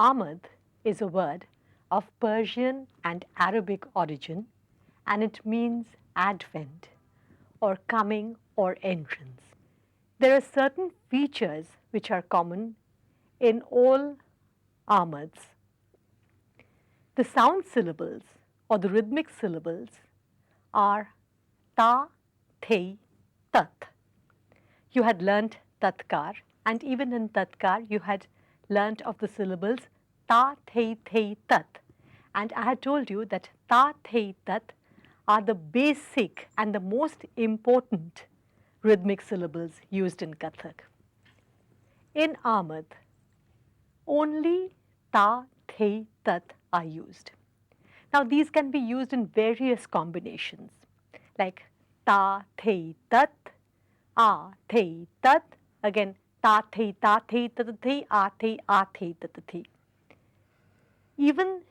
Ahmad is a word of Persian and Arabic origin, and it means advent or coming or entrance. There are certain features which are common in all Ahmads. The sound syllables or the rhythmic syllables are ta, the, tat. You had learnt tatkar, and even in tatkar you had learnt of the syllables ta, the, tat. And I had told you that ta, the, tat are the basic and the most important rhythmic syllables used in Kathak. In Ahmad, only ta, the, tat are used. Now these can be used in various combinations like ta, the, tat, a, the, tat, again ta, the, tat, the, a, the, tat, the. Even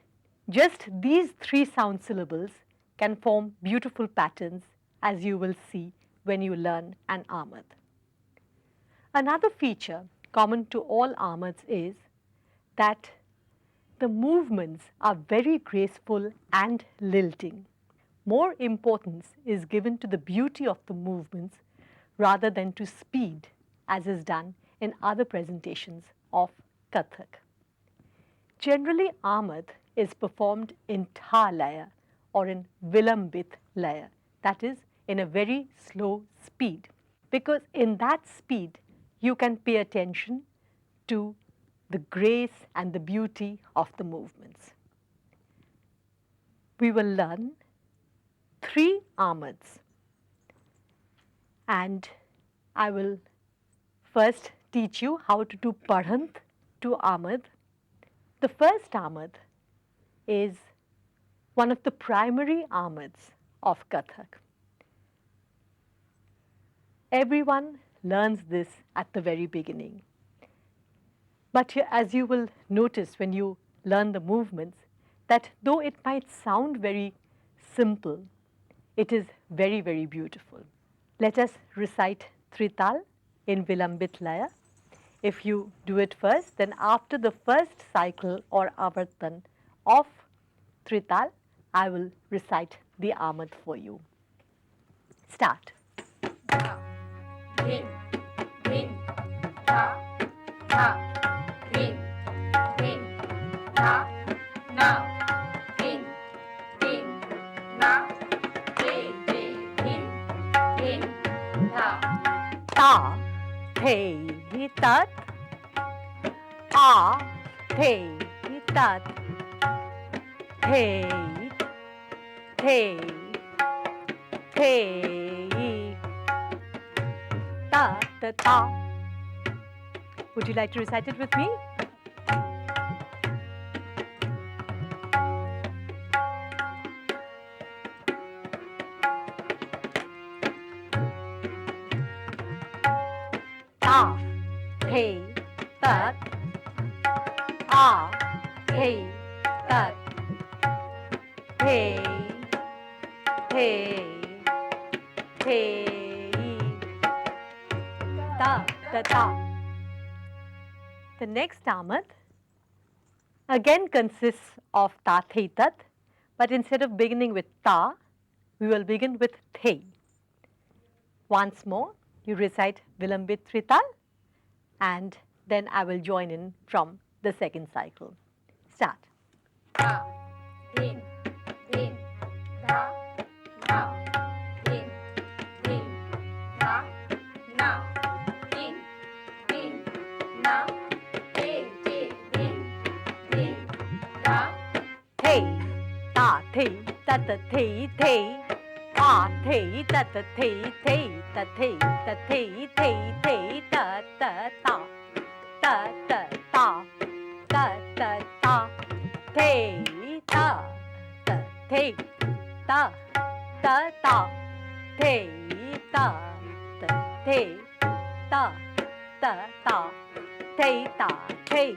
just these three sound syllables can form beautiful patterns, as you will see when you learn an Ahmad. Another feature common to all Ahmads is that the movements are very graceful and lilting. More importance is given to the beauty of the movements rather than to speed, as is done in other presentations of Kathak. Generally, Ahmad is performed in tha laya or in vilambit laya, that is, in a very slow speed, because in that speed you can pay attention to the grace and the beauty of the movements. We will learn 3 Ahmads, and I will first teach you how to do Padhant to Ahmad. The first Ahmad is one of the primary Ahmads of Kathak. Everyone learns this at the very beginning. But as you will notice when you learn the movements, that though it might sound very simple, it is very, very beautiful. Let us recite Trital in Vilambit Laya. If you do it first, then after the first cycle or avartan of Trital, I will recite the Ahmad for you. Start. Rin, rin, ta, ta, rin, rin, ta, na, rin, rin, na, re, rin, rin, ta. Ta, the, tat, a, the, tat, the, ta, ta, ta. Would you like to recite it with me? Ta, the, tat, a, the, tat, the, ta, ta, ta. The next Ahmad again consists of ta, the, tat, but instead of beginning with ta, we will begin with the. Once more, you recite Vilambit Trital. and then I will join in from the second cycle. Start. Ta, din, din, da, now, din, din, da, now, din, din, now, din, din, da. Hey, ta, thay, ta, ta, thay, thay. Ah, thay, ta, ta, thay, thay, ta, thay, ta, thay, thay, thay, ta, ta, ta, ta, ta, ta, ta, ta, ta, thay, ta, ta, thay, ta, ta, ta, thay, ta, ta, thay, ta, ta, ta, thay, ta, thay,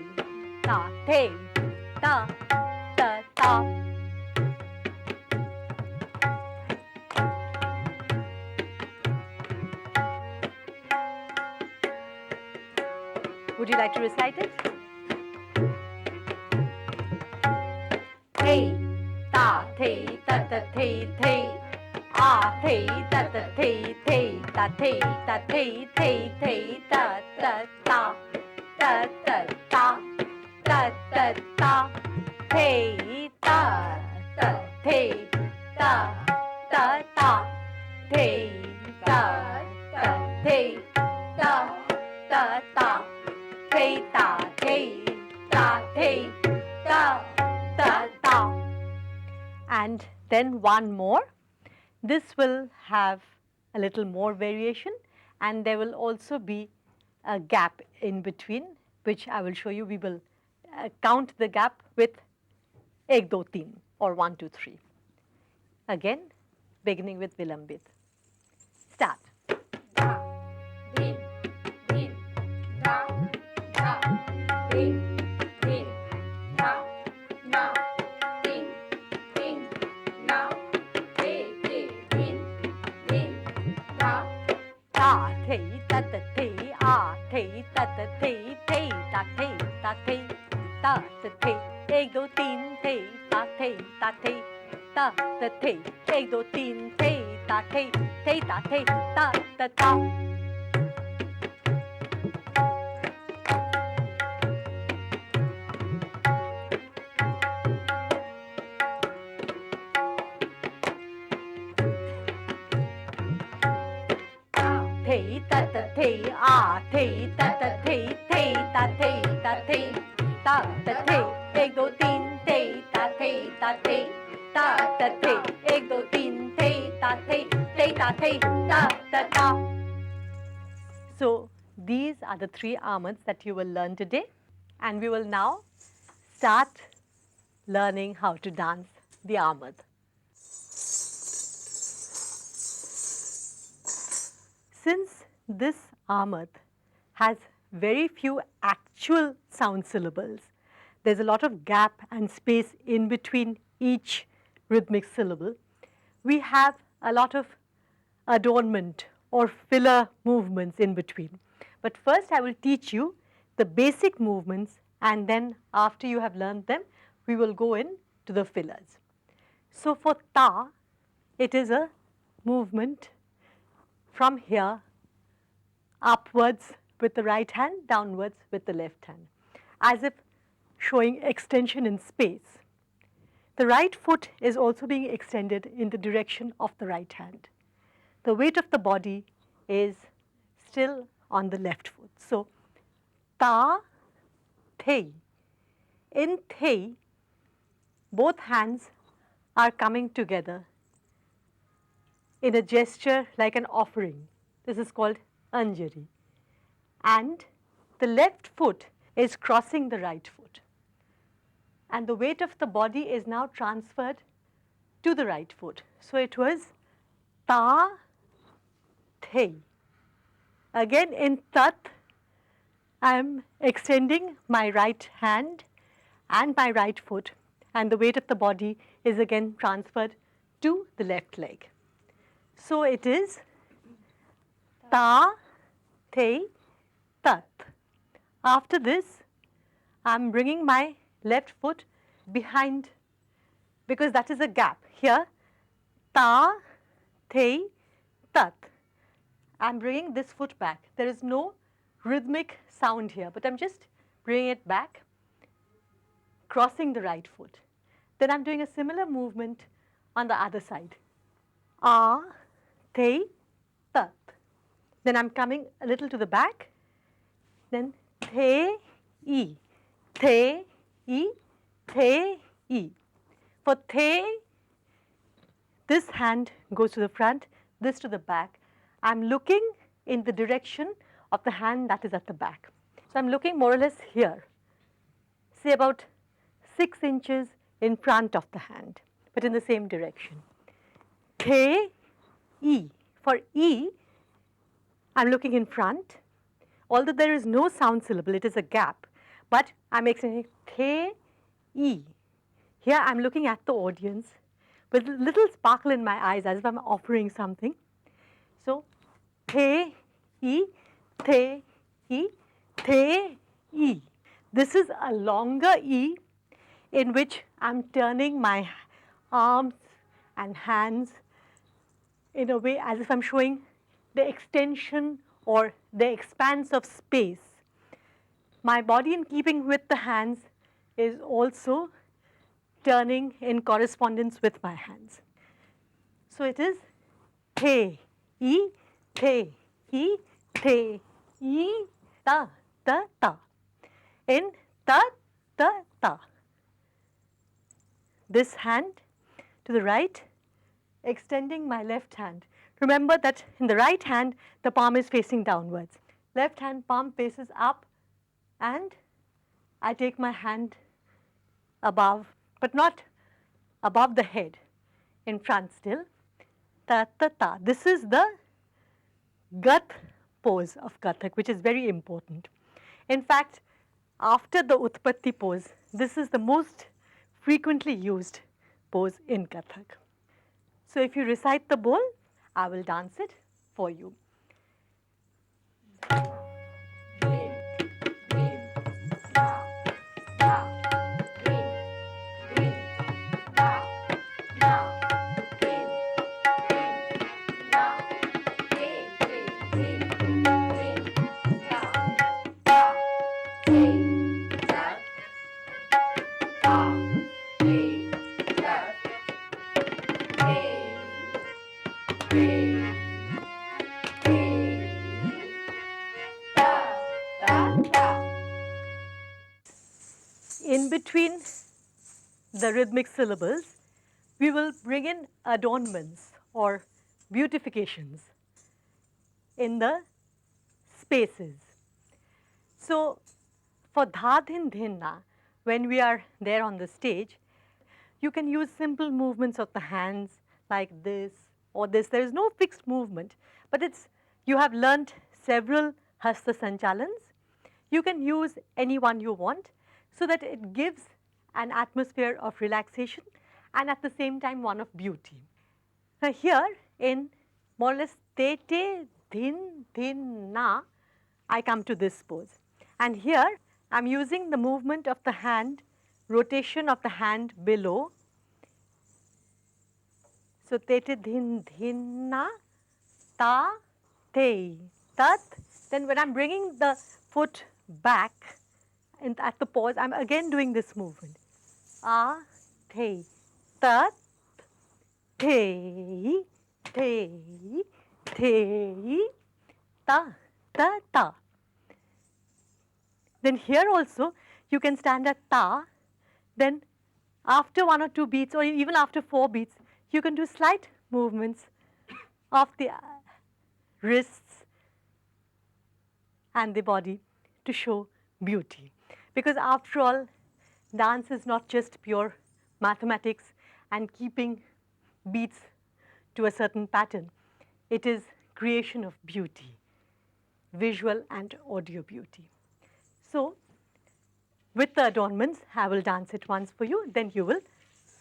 ta, thay, ta, ta, ta. Would you like to recite it? Thay, ta, thay, ta, ta, thay, thay. Ah, thay, ta, ta, thay, thay, ta, thay, ta, thay, thay, thay, ta, ta, ta, ta, ta, ta, ta, ta, ta, thay, ta, ta, thay, ta, ta, ta, thay, ta, ta, thay, ta, ta, ta, thay, ta, thay, ta, thay, ta, ta, ta. And then one more. This will have a little more variation, and there will also be a gap in between, which I will show you. We will count the gap with ek, do, teen, or 1, 2, 3. Again, beginning with Vilambit. Start. Da, din, din, da, da, din, din, da, now, din, din, now, din, din, da. Ta, thay, ta, ta, thay, ah, thay, ta, ta, thay, thay, ta, thay, ta, thay, ta, ta, thay, ek, do, teen, thay, ta, thay, ta, thay, ta, ta, thay, ek, do, teen, thay, ta, thay, ta, thay, ta, ta, ta. Thay, ta, ta, thay, ah, thay, ta, ta, thay, thay, ta, thay, ta, thay, ta, ta, thay, ek, do, teen, thay, ta, thay, ta, thay, ta, ta, thay, ek, do, teen, thay, ta, thay, ta, thay, ta, ta, ta. So these are the 3 armads that you will learn today, and we will now start learning how to dance the armad. Since this armad has very few actual sound syllables, there's a lot of gap and space in between each rhythmic syllable, we have a lot of adornment or filler movements in between. But first I will teach you the basic movements, and then after you have learned them, we will go in to the fillers. So for ta, it is a movement from here upwards with the right hand, downwards with the left hand, as if showing extension in space. The right foot is also being extended in the direction of the right hand. The weight of the body is still on the left foot. So, ta, thay. In thay, both hands are coming together in a gesture like an offering. This is called Anjali. And the left foot is crossing the right foot. And the weight of the body is now transferred to the right foot. So it was ta, thay. Again in tat, I am extending my right hand and my right foot, and the weight of the body is again transferred to the left leg. So it is ta, thay, tat. After this, I am bringing my left foot behind, because that is a gap. Here, ta, thay, tat. I am bringing this foot back. There is no rhythmic sound here, but I'm just bringing it back, crossing the right foot. Then I'm doing a similar movement on the other side. A, te, tat. Then I'm coming a little to the back. Then the, e, the, e, the, e. For the, this hand goes to the front, this to the back. I'm looking in the direction of the hand that is at the back. So I'm looking more or less here, say about 6 inches in front of the hand, but in the same direction. The, e. For e, I'm looking in front. Although there is no sound syllable, it is a gap, but I'm extending the, e. Here I'm looking at the audience with a little sparkle in my eyes as if I'm offering something. So, the, e, the, e, the, e. This is a longer e in which I'm turning my arms and hands in a way as if I'm showing the extension or the expanse of space. My body, in keeping with the hands, is also turning in correspondence with my hands. So it is the, e, the, e, the, e, ta, ta, ta. In ta, ta, ta. This hand to the right, extending my left hand. Remember that in the right hand, the palm is facing downwards. Left hand palm faces up, and I take my hand above, but not above the head, in front still. Ta, ta, ta. This is the Gath pose of Kathak, which is very important. In fact, after the Utpatti pose, this is the most frequently used pose in Kathak. So if you recite the bowl, I will dance it for you. In between the rhythmic syllables, we will bring in adornments or beautifications in the spaces. So for dha, dhin, dhin, na, when we are there on the stage, you can use simple movements of the hands like this or this. There is no fixed movement, but you have learnt several hasta sanchalans. You can use any one you want so that it gives an atmosphere of relaxation and at the same time one of beauty. Now here in more or less te, te, dhin, dhin, na, I come to this pose. And here I am using the movement of the hand, rotation of the hand below. So te, te, dhin, dhin, na, ta, te, tat. Then when I am bringing the foot back at the pause, I am again doing this movement. A, te, tat, te, te, te, ta, ta, ta. Then here also you can stand at ta, then after 1 or 2 beats or even after 4 beats, you can do slight movements of the wrists and the body to show beauty. Because after all, dance is not just pure mathematics and keeping beats to a certain pattern. It is creation of beauty, visual and audio beauty. So, with the adornments, I will dance it once for you, then you will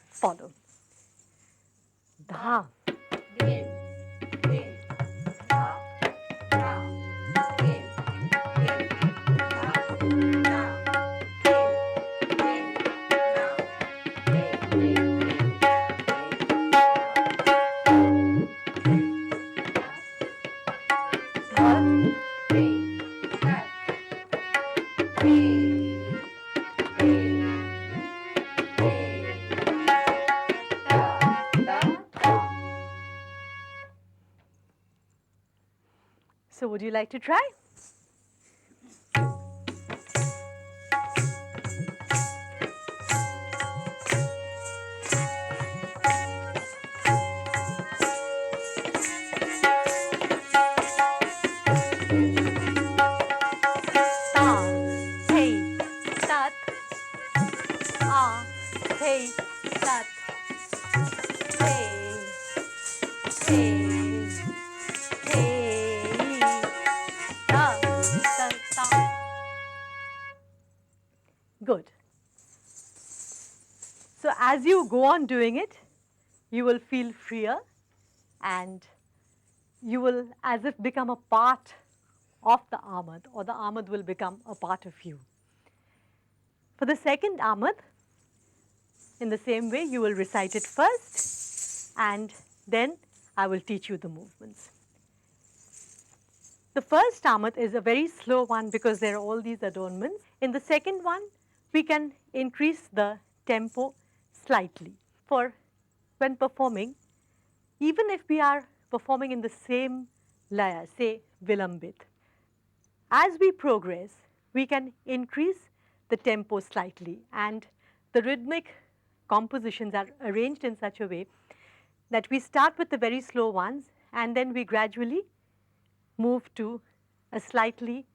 follow. Dha. Din, din, da, da, din, din, da, da, din, din, da, din, din, Dha, din, da, you like to try? Good. So as you go on doing it, you will feel freer and you will as if become a part of the Amad, or the Amad will become a part of you. For the second Amad, in the same way, you will recite it first and then I will teach you the movements. The first Amad is a very slow one because there are all these adornments. In the second one, we can increase the tempo slightly. For when performing, even if we are performing in the same laya, say Vilambit, as we progress, we can increase the tempo slightly, and the rhythmic compositions are arranged in such a way that we start with the very slow ones and then we gradually move to a slightly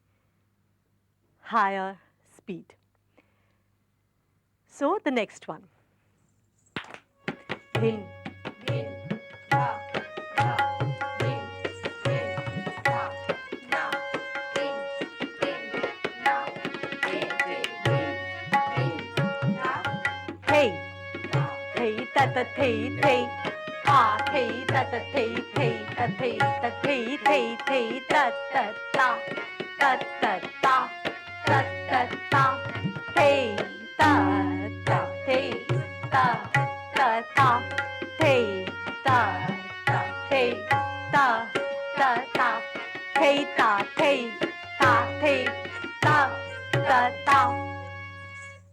higher speed. So the next one. Dhin, Din, da, da, din, din, da, da, din, din, da, din, da, hey, da, hey, ta ta hey, hey, ah, hey, ta ta hey, hey, ta hey, ta hey, hey, hey, ta ta ta, ta ta ta, ta ta ta, hey, ta ta hey, ta ta ta, hey, ta ta hey, ta ta ta, hey, ta hey, ta hey, ta ta ta.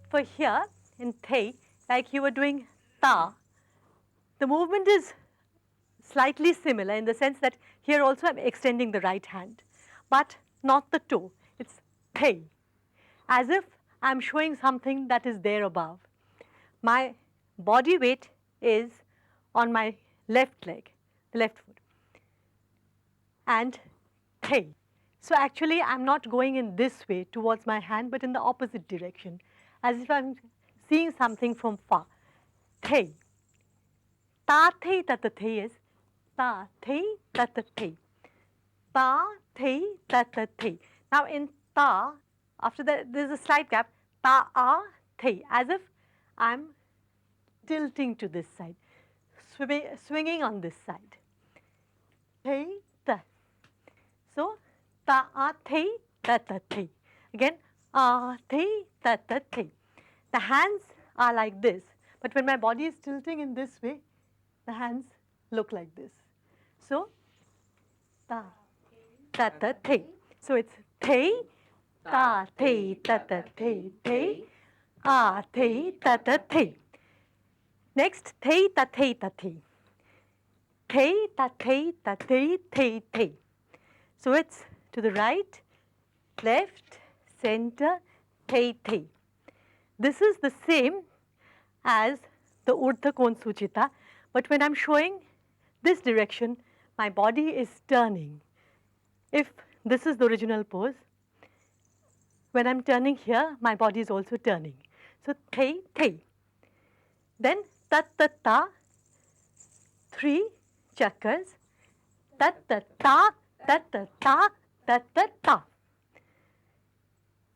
For here in Thay, like you were doing Ta, the movement is slightly similar in the sense that here also I'm extending the right hand, but not the toe. It's Thay, as if I'm showing something that is there above. My body weight is on my left leg, the left foot, and Thay. So actually I'm not going in this way towards my hand, but in the opposite direction, as if I'm seeing something from far. Thay. Ta thay ta ta thay is ta thay ta ta thay. Ta thay ta ta thay. Now in ta, after that there is a slight gap. Ta a thay, as if I'm tilting to this side, swinging on this side. Thay ta. So ta a thay ta ta thay. Again a thay ta ta thay. The hands are like this, but when my body is tilting in this way, the hands look like this. So ta ta ta thay. So it's thay ta thay ta ta thay thay, a thay ta ta thay. Next thay ta thay ta thay. Thay ta thay ta thay thay thay. So it's to the right, left, center, thay thay. This is the same as the Urdhva Kon Suchita, but when I'm showing this direction, my body is turning. If this is the original pose, when I'm turning here, my body is also turning. So thay thay. Then tat ta ta, 3 chakras, tat ta ta, tat ta ta, tat ta ta.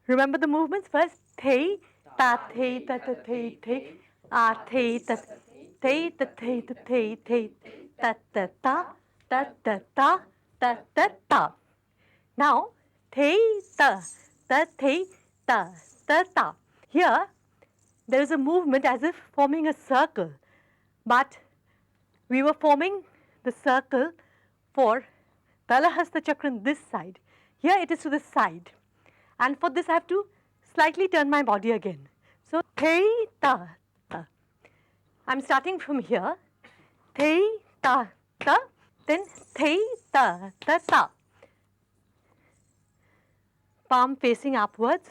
Remember the movements first? Thay, ta thay, ta ta thay, thay, a thay, ta thay, ta thay, ta thay, thay, ta ta ta, ta ta ta, ta ta ta. Now, thay, ta, thay, ta, ta. Here, there is a movement as if forming a circle, but we were forming the circle for Dalahasta Chakra on this side. Here it is to the side. And for this I have to slightly turn my body again. So thay ta ta. I'm starting from here. Thay ta ta. Then thay ta ta ta. palm facing upwards,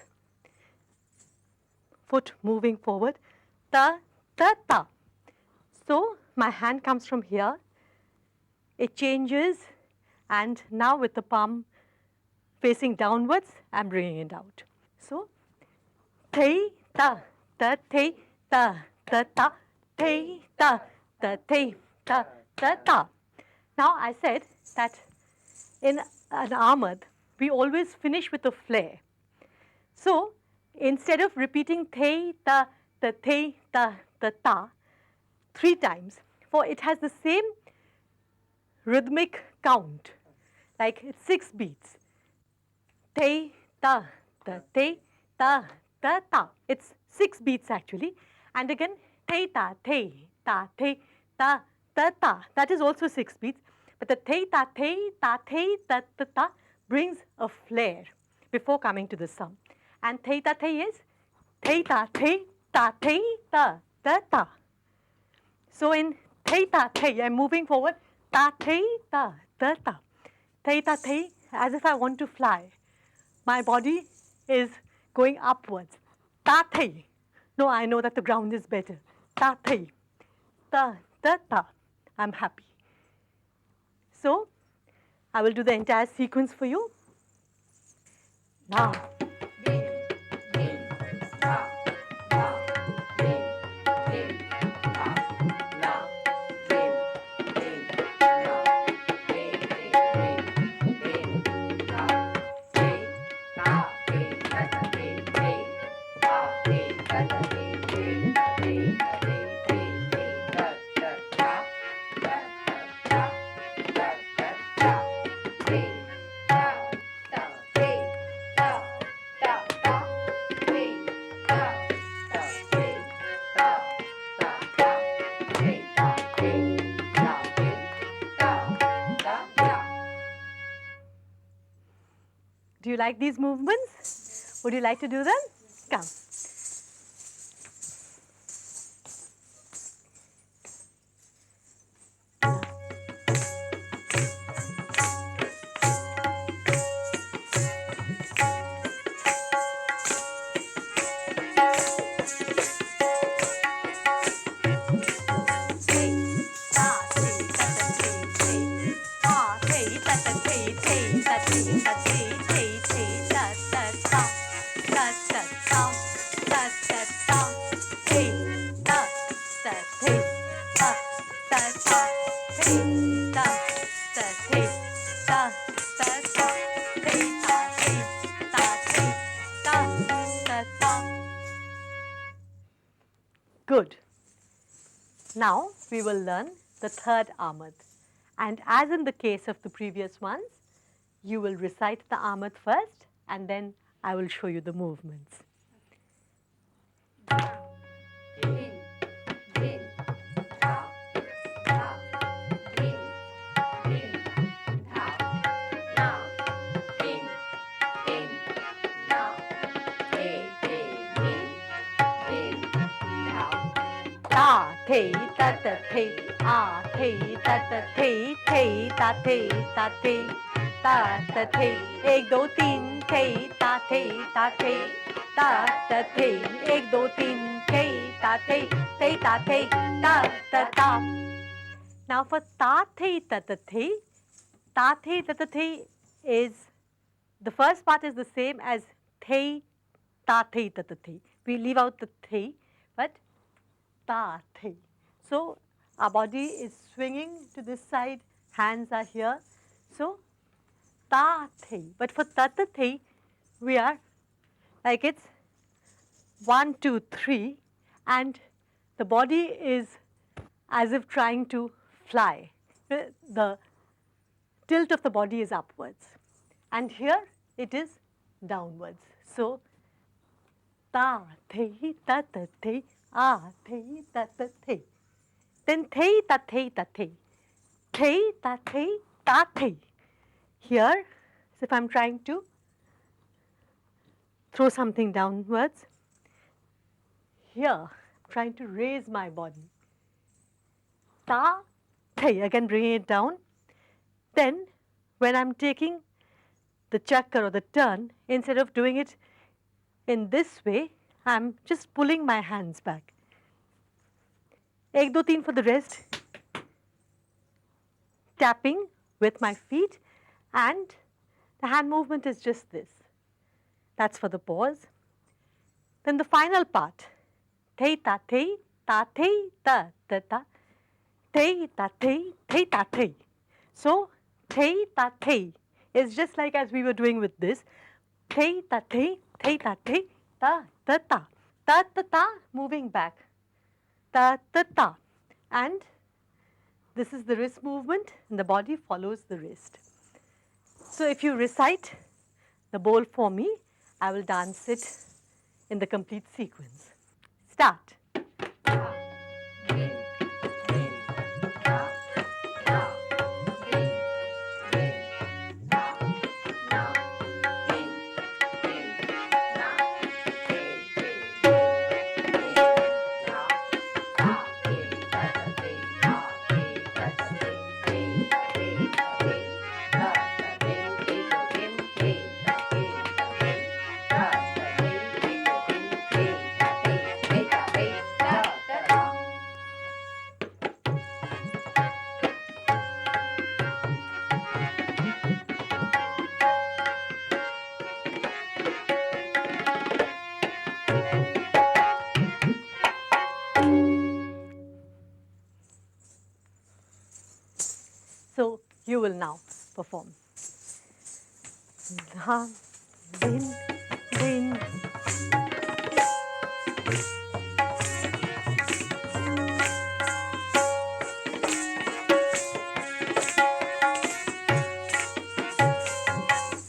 foot moving forward, ta, ta, ta. So my hand comes from here, it changes, and now with the palm facing downwards, I'm bringing it out. So, te, ta, ta, te, ta, ta, ta, te, ta, ta, te, ta, ta, ta. Now I said that in an Ahmad, we always finish with a flare. So instead of repeating te, ta, te, ta, ta 3 times, for it has the same rhythmic count, like it's 6 beats. Te, ta, te, ta, ta. It's 6 beats actually. And again, te, ta, ta, ta. That is also 6 beats. But the te, ta, ta brings a flare before coming to the sum. And te, ta, is te, ta, ta. So in te, ta, I'm moving forward, ta, ta. Te, ta, as if I want to fly. My body is going upwards. Ta, no, I know that the ground is better. Ta, ta. I'm happy. So I will do the entire sequence for you. Now. Do you like these movements? Would you like to do them? Come. Good. Now we will learn the third Ahmad. And as in the case of the previous ones, you will recite the Ahmad first and then I will show you the movements. Ta, te, ta, ah, te, ta, te, ta, ta, te, 1, 2, 3, te, ta, ta, te, 1, 2, 3, te, ta. Now for ta, ta, is, the first part is the same as te, ta, ta. We leave out the te, but ta, te. So our body is swinging to this side, hands are here. So ta, te. But for ta, te, we are like it's 1, 2, 3, and the body is as if trying to fly. The tilt of the body is upwards. And here it is downwards. So ta, te, ta, te, ah, te, ta, te. Then te, ta, te, ta, te. Te, ta, te, ta, te. Here, as if I'm trying to throw something downwards. Here, I'm trying to raise my body. Ta, te, again bringing it down. Then, when I'm taking the chakkar or the turn, instead of doing it in this way, I'm just pulling my hands back. 1, 2, 3 for the rest. Tapping with my feet, and the hand movement is just this. That's for the pause. Then the final part. Thei ta thei, ta thei, ta ta ta. Thei ta thei, thei ta thei. So thei ta thei is just like as we were doing with this. Thei ta thei, thei ta thei, ta ta ta. Ta ta ta, moving back. Ta ta ta. And this is the wrist movement, and the body follows the wrist. So if you recite the bowl for me, I will dance it in the complete sequence. Start. So you will now perform. Dha, din, din.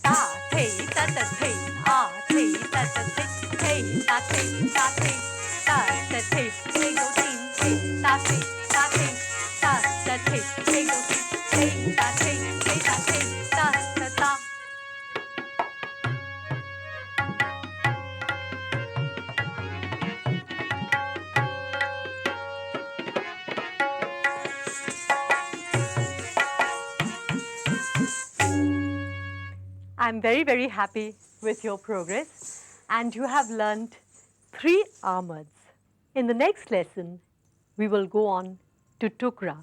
Ta, thei, ta, ta, thei, ah, thei, ta, ta, thei, thei, ta, thei, ta, thei, ta, ta, thei, thei, do, tin, thei, ta, thei, ta, thei, ta, ta, thei, thei, do, tin, thei, ta, thei, thei, ta, thei, ta, ta, ta. I'm very, very happy with your progress, and you have learnt 3 armads. In the next lesson, we will go on to Tukra.